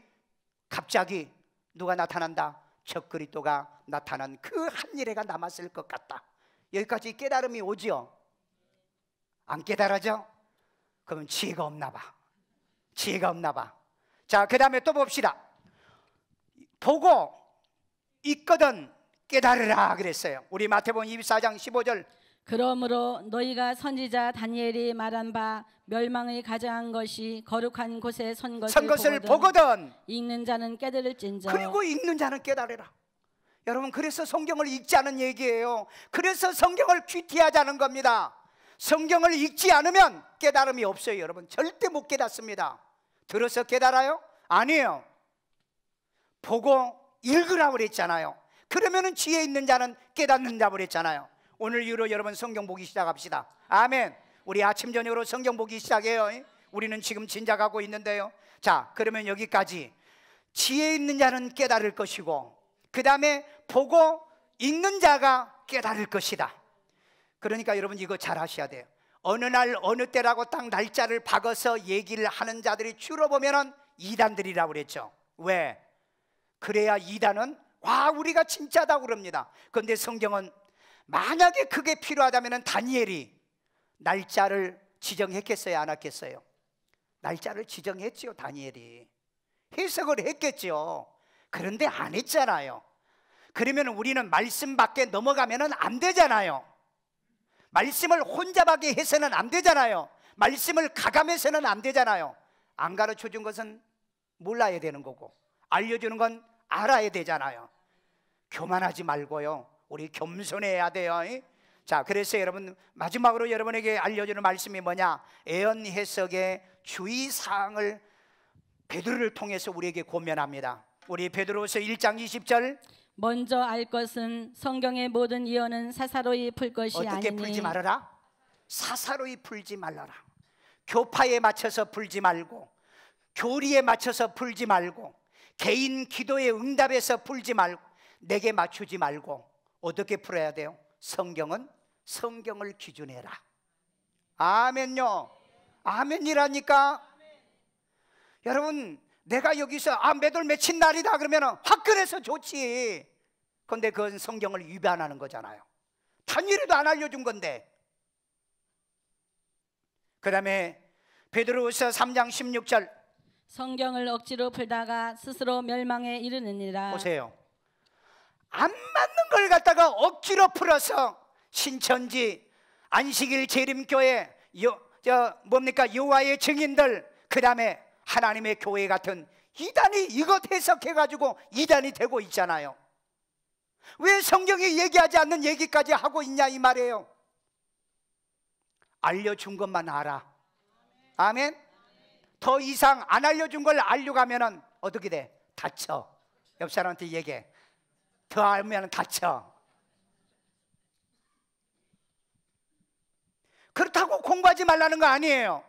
누가 나타난다? 적그리스도가 나타난 그 한 일회가 남았을 것 같다. 여기까지 깨달음이 오지요? 안 깨달아져? 그러면 지혜가 없나 봐. 지혜가 없나 봐. 자, 그 다음에 또 봅시다. 보고 있거든 깨달으라 그랬어요. 우리 마태복음 24장 15절.
그러므로 너희가 선지자 다니엘이 말한 바 멸망의 가장한 것이 거룩한 곳에 선 것을 보거든 읽는 자는 깨달을진저.
그리고 읽는 자는 깨달으라. 여러분 그래서 성경을 읽지 않은 얘기예요. 그래서 성경을 귀티하자는 겁니다. 성경을 읽지 않으면 깨달음이 없어요. 여러분 절대 못 깨닫습니다. 들어서 깨달아요? 아니에요. 보고 읽으라고 그랬잖아요. 그러면은 지혜 있는 자는 깨닫는다고 그랬잖아요. 오늘 이후로 여러분 성경 보기 시작합시다. 아멘. 우리 아침 저녁으로 성경 보기 시작해요. 우리는 지금 진작하고 있는데요. 자, 그러면 여기까지 지혜 있는 자는 깨달을 것이고 그 다음에 보고 읽는 자가 깨달을 것이다. 그러니까 여러분 이거 잘 하셔야 돼요. 어느 날 어느 때라고 딱 날짜를 박아서 얘기를 하는 자들이 주로 보면은 이단들이라고 그랬죠. 왜? 그래야 이단은 와 우리가 진짜다 그럽니다. 그런데 성경은 만약에 그게 필요하다면 다니엘이 날짜를 지정했겠어요? 안 했겠어요? 날짜를 지정했지요. 다니엘이 해석을 했겠죠. 그런데 안 했잖아요. 그러면 우리는 말씀 밖에 넘어가면 안 되잖아요. 말씀을 혼잡하게 해서는 안 되잖아요. 말씀을 가감해서는 안 되잖아요. 안 가르쳐준 것은 몰라야 되는 거고 알려주는 건 알아야 되잖아요. 교만하지 말고요. 우리 겸손해야 돼요. 자, 그래서 여러분 마지막으로 여러분에게 알려주는 말씀이 뭐냐? 애언 해석의 주의사항을 베드로를 통해서 우리에게 고면합니다. 우리 베드로서 1장 20절.
먼저 알 것은 성경의 모든 예언은 사사로이 풀 것이
어떻게
아니니
풀지 말아라? 사사로이 풀지 말라라. 교파에 맞춰서 풀지 말고 교리에 맞춰서 풀지 말고 개인 기도의 응답에서 풀지 말고, 내게 맞추지 말고 어떻게 풀어야 돼요? 성경을 기준해라. 아멘요. 아멘이라니까. 여러분, 내가 여기서 몇월 며칠 날이다 그러면 화끈해서 좋지. 그런데 그건 성경을 위반하는 거잖아요. 단일에도 안 알려준 건데. 그 다음에 베드로후서 3장 16절,
성경을 억지로 풀다가 스스로 멸망에 이르느니라.
보세요. 안 맞는 걸 갖다가 억지로 풀어서 신천지, 안식일 재림교회, 여호와의 증인들, 그 다음에 하나님의 교회 같은 이단이 이것 해석해가지고 이단이 되고 있잖아요. 왜 성경이 얘기하지 않는 얘기까지 하고 있냐 이 말이에요. 알려준 것만 알아. 아멘. 더 이상 안 알려준 걸 알려고 하면 어떻게 돼? 다쳐. 옆 사람한테 얘기해. 더 알면 다쳐. 그렇다고 공부하지 말라는 거 아니에요.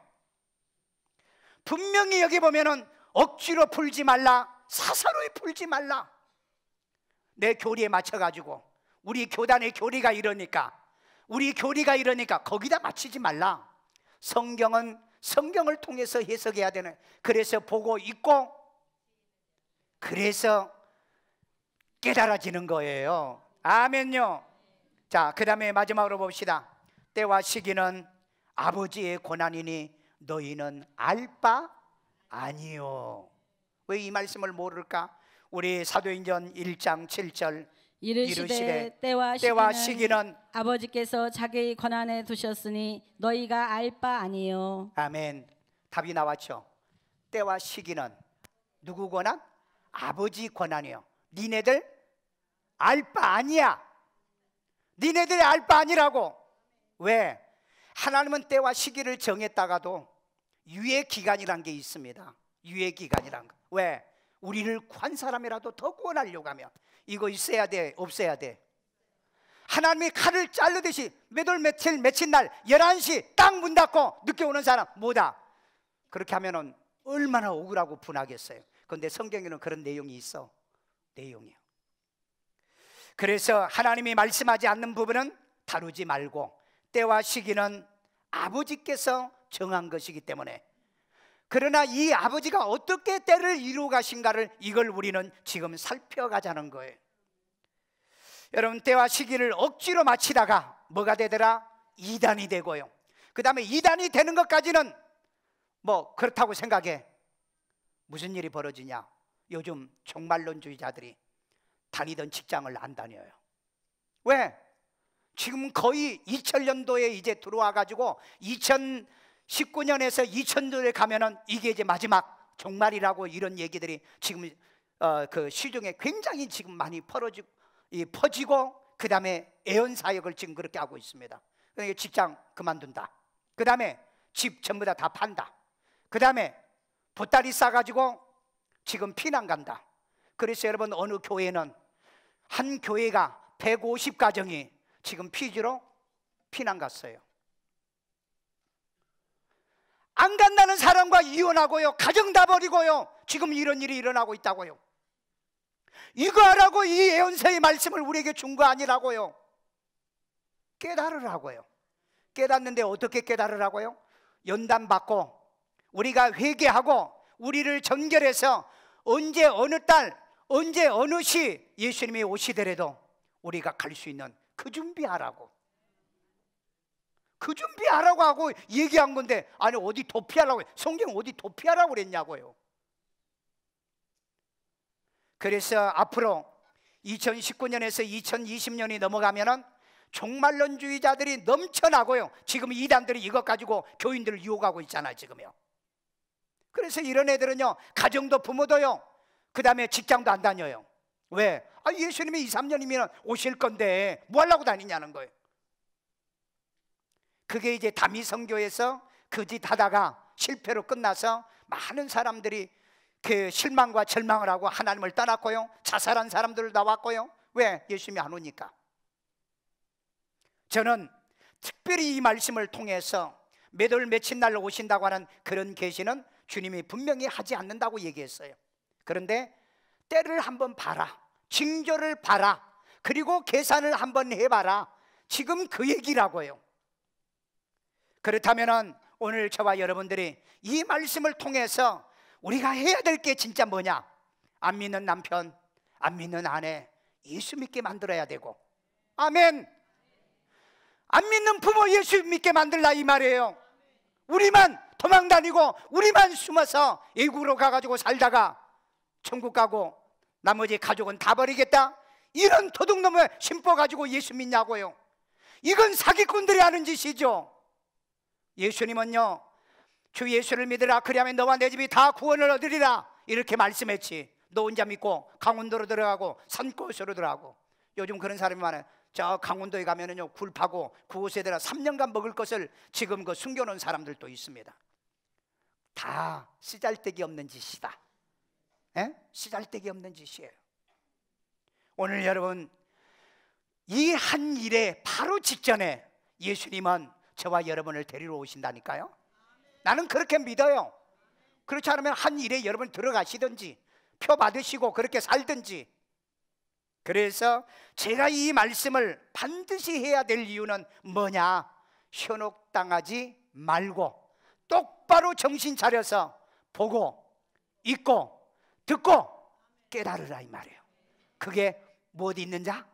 분명히 여기 보면은 억지로 풀지 말라, 사사로이 풀지 말라. 내 교리에 맞춰가지고, 우리 교단의 교리가 이러니까, 우리 교리가 이러니까 거기다 맞추지 말라. 성경은 성경을 통해서 해석해야 되는, 그래서 보고 읽고 그래서 깨달아지는 거예요. 아멘요. 자, 그 다음에 마지막으로 봅시다. 때와 시기는 아버지의 권한이니 너희는 알 바 아니요. 왜 이 말씀을 모를까? 우리 사도행전 1장 7절,
이르시되 때와 시기는 아버지께서 자기의 권한에 두셨으니 너희가 알 바 아니요.
아멘. 답이 나왔죠. 때와 시기는 누구 권한? 아버지 권한이요. 니네들 알 바 아니야. 니네들이 알 바 아니라고. 왜? 하나님은 때와 시기를 정했다가도 유예 기간이란 게 있습니다. 유예 기간이란 거. 왜? 우리를 구한 사람이라도 더 구원하려고 하면 이거 있어야 돼, 없어야 돼? 하나님이 칼을 자르듯이 몇월 며칠 날 11시 딱 문 닫고 늦게 오는 사람 뭐다? 그렇게 하면은 얼마나 억울하고 분하겠어요. 그런데 성경에는 그런 내용이 있어. 내용이요. 그래서 하나님이 말씀하지 않는 부분은 다루지 말고, 때와 시기는 아버지께서 정한 것이기 때문에, 그러나 이 아버지가 어떻게 때를 이루어 가신가를, 이걸 우리는 지금 살펴가자는 거예요. 여러분, 때와 시기를 억지로 맞추다가 뭐가 되더라? 이단이 되고요. 그 다음에 이단이 되는 것까지는 뭐 그렇다고 생각해. 무슨 일이 벌어지냐? 요즘 종말론주의자들이 다니던 직장을 안 다녀요. 왜? 지금 거의 2000년도에 이제 들어와 가지고 2019년에서 2000년도에 가면은 이게 이제 마지막 종말이라고, 이런 얘기들이 지금 그 시중에 굉장히 지금 많이 퍼지고 그 다음에 애언 사역을 지금 그렇게 하고 있습니다. 그러니까 직장 그만둔다. 그 다음에 집 전부 다 판다. 그 다음에 보따리 싸가지고 지금 피난 간다. 그래서 여러분, 어느 교회는 한 교회가 150가정이 지금 피지로 피난 갔어요. 안 간다는 사람과 이혼하고요, 가정 다 버리고요, 지금 이런 일이 일어나고 있다고요. 이거 하라고 이 예언서의 말씀을 우리에게 준 거 아니라고요. 깨달으라고요. 깨닫는데 어떻게 깨달으라고요? 연단 받고 우리가 회개하고 우리를 전결해서 언제 어느 달, 언제 어느 시 예수님이 오시더라도 우리가 갈 수 있는 그 준비하라고. 그 준비하라고 하고 얘기한 건데, 아니 어디 도피하라고, 성경 어디 도피하라고 그랬냐고요. 그래서 앞으로 2019년에서 2020년이 넘어가면은 종말론주의자들이 넘쳐나고요. 지금 이단들이 이것 가지고 교인들을 유혹하고 있잖아요, 지금요. 그래서 이런 애들은요, 가정도 부모도요, 그 다음에 직장도 안 다녀요. 왜? 예수님이 2, 3년이면 오실 건데 뭐 하려고 다니냐는 거예요. 그게 이제 다미성교에서 그 짓 하다가 실패로 끝나서 많은 사람들이 그 실망과 절망을 하고 하나님을 떠났고요, 자살한 사람들 나왔고요. 왜? 예수님이 안 오니까. 저는 특별히 이 말씀을 통해서 몇월 며칠 날 오신다고 하는 그런 계시는 주님이 분명히 하지 않는다고 얘기했어요. 그런데 때를 한번 봐라, 징조를 봐라, 그리고 계산을 한번 해봐라. 지금 그 얘기라고요. 그렇다면 오늘 저와 여러분들이 이 말씀을 통해서 우리가 해야 될 게 진짜 뭐냐? 안 믿는 남편, 안 믿는 아내 예수 믿게 만들어야 되고, 아멘. 안 믿는 부모 예수 믿게 만들라 이 말이에요. 우리만 도망다니고 우리만 숨어서 외국으로 가가지고 살다가 천국 가고 나머지 가족은 다 버리겠다, 이런 도둑놈을 심어가지고 예수 믿냐고요. 이건 사기꾼들이 하는 짓이죠. 예수님은요, 주 예수를 믿으라, 그리하면 너와 내 집이 다 구원을 얻으리라, 이렇게 말씀했지. 너 혼자 믿고 강원도로 들어가고 산골으로 들어가고. 요즘 그런 사람이 많아요. 저 강원도에 가면은요, 굴 파고 그곳에 들어 3년간 먹을 것을 지금 그 숨겨놓은 사람들도 있습니다. 다 쓰잘데기 없는 짓이다. 에? 쓰잘데기 없는 짓이에요. 오늘 여러분, 이 한 일에 바로 직전에 예수님은 저와 여러분을 데리러 오신다니까요. 나는 그렇게 믿어요. 그렇지 않으면 한 일에 여러분 들어가시든지 표 받으시고 그렇게 살든지. 그래서 제가 이 말씀을 반드시 해야 될 이유는 뭐냐? 현혹당하지 말고 똑바로 정신 차려서 보고 읽고 듣고 깨달으라 이 말이에요. 그게 못 있는 자?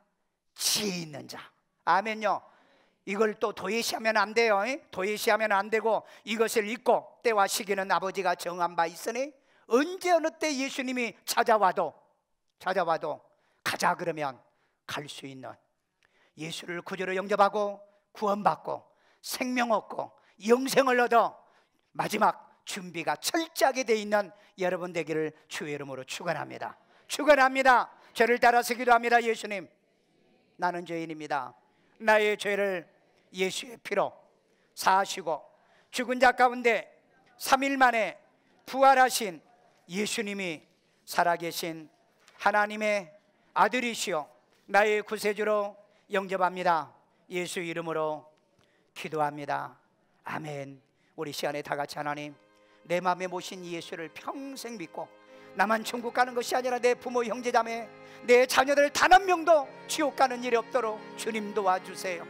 지혜 있는 자. 아멘요. 이걸 또 도외시하면 안 돼요. 도외시하면 안 되고 이것을 읽고 때와 시기는 아버지가 정한 바 있으니 언제 어느 때 예수님이 찾아와도 가자 그러면 갈 수 있는, 예수를 구주로 영접하고 구원받고 생명 얻고 영생을 얻어 마지막 준비가 철저하게 돼 있는 여러분 되기를 주의 이름으로 축원합니다. 축원합니다. 저를 따라서 기도합니다. 예수님, 나는 죄인입니다. 나의 죄를 예수의 피로 사하시고 죽은 자 가운데 3일 만에 부활하신 예수님이 살아계신 하나님의 아들이시오 나의 구세주로 영접합니다. 예수 이름으로 기도합니다. 아멘. 우리 시간에 다 같이 하나님, 내 마음에 모신 예수를 평생 믿고 나만 천국 가는 것이 아니라 내 부모 형제자매 내 자녀들 단 한 명도 지옥 가는 일이 없도록 주님 도와주세요.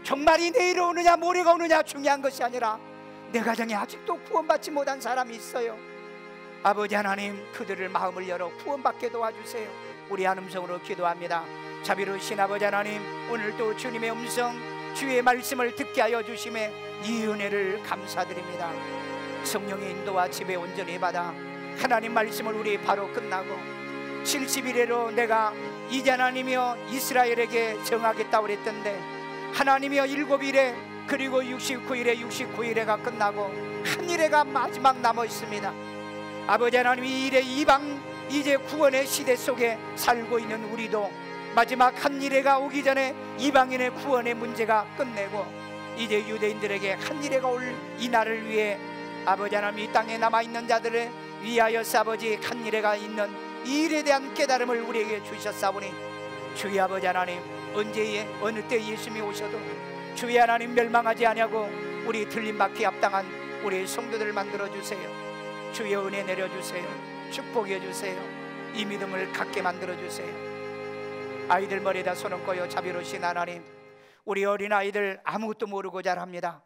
종말이 내일 오느냐 모레가 오느냐 중요한 것이 아니라 내 가정에 아직도 구원받지 못한 사람이 있어요. 아버지 하나님, 그들을 마음을 열어 구원받게 도와주세요. 우리 한 음성으로 기도합니다. 자비로우신 아버지 하나님, 오늘도 주님의 음성, 주의 말씀을 듣게 하여 주심에 이 은혜를 감사드립니다. 성령의 인도와 지배 온전히 받아 하나님 말씀을 우리 바로 끝나고 70일에로 내가 이제 하나님이여 이스라엘에게 정하겠다고 그랬던데 하나님이여 7일에 그리고 69일에가 끝나고 한 일회가 마지막 남아 있습니다. 아버지 하나님, 이 일에 이방 이제 구원의 시대 속에 살고 있는 우리도 마지막 한 일회가 오기 전에 이방인의 구원의 문제가 끝내고 이제 유대인들에게 한 일회가 올 이 날을 위해 아버지 하나님, 이 땅에 남아있는 자들을 위하여서 아버지 한 일회가 있는 이 일에 대한 깨달음을 우리에게 주셨사오니 주의 아버지 하나님, 언제 어느 때 예수님이 오셔도 주의 하나님 멸망하지 아니하고 우리 틀림받기 합당한 우리 성도들을 만들어주세요. 주의 은혜 내려주세요. 축복해 주세요. 이 믿음을 갖게 만들어주세요. 아이들 머리에다 손 얹고요. 자비로우신 하나님, 우리 어린아이들 아무것도 모르고 자랍니다.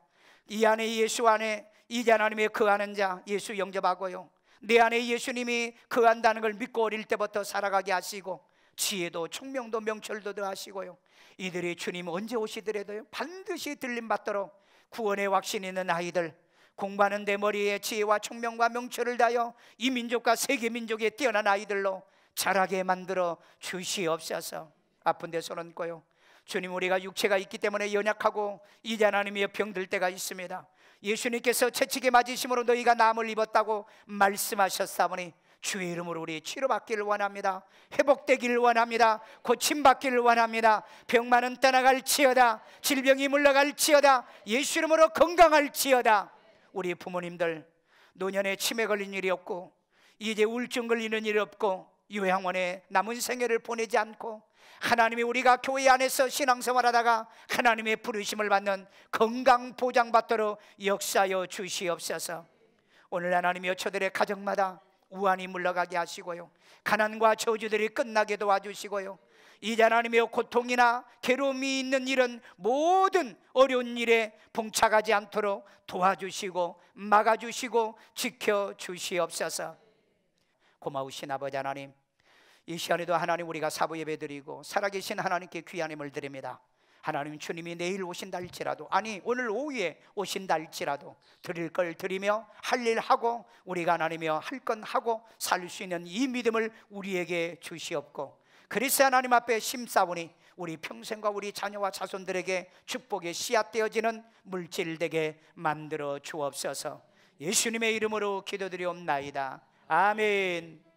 이 안에 예수 안에 이제 하나님의 거하는 자 예수 영접하고요, 내 안에 예수님이 거한다는 걸 믿고 어릴 때부터 살아가게 하시고 지혜도 총명도 명철도 더하시고요, 이들이 주님 언제 오시더라도요 반드시 들림받도록 구원의 확신 있는 아이들, 공부하는 내 머리에 지혜와 총명과 명철을 다하여 이 민족과 세계 민족에 뛰어난 아이들로 자라게 만들어 주시옵소서. 아픈 데 손 얹고요. 주님, 우리가 육체가 있기 때문에 연약하고 이제 하나님의 병들 때가 있습니다. 예수님께서 채찍에 맞으심으로 너희가 남을 입었다고 말씀하셨사오니 주의 이름으로 우리 치료받기를 원합니다. 회복되기를 원합니다. 고침받기를 원합니다. 병만은 떠나갈지어다, 질병이 물러갈지어다, 예수 이름으로 건강할지어다. 우리 부모님들 노년에 치매 걸린 일이 없고 이제 우울증 걸리는 일이 없고 요양원에 남은 생애를 보내지 않고 하나님이 우리가 교회 안에서 신앙생활하다가 하나님의 부르심을 받는 건강 보장받도록 역사하여 주시옵소서. 오늘 하나님이여 저들의 가정마다 우환이 물러가게 하시고요, 가난과 저주들이 끝나게 도와주시고요, 이제 하나님의 고통이나 괴로움이 있는 일은 모든 어려운 일에 봉착하지 않도록 도와주시고 막아주시고 지켜주시옵소서. 고마우신 아버지 하나님, 이 시간에도 하나님 우리가 사부 예배 드리고 살아계신 하나님께 귀한 힘을 드립니다. 하나님, 주님이 내일 오신다 할지라도, 아니 오늘 오후에 오신다 할지라도 드릴 걸 드리며 할 일 하고 우리가 하나님이여 할 건 하고 살 수 있는 이 믿음을 우리에게 주시옵고, 그리스도 하나님 앞에 심사오니 우리 평생과 우리 자녀와 자손들에게 축복의 씨앗 되어지는 물질 되게 만들어 주옵소서. 예수님의 이름으로 기도드리옵나이다. 아멘.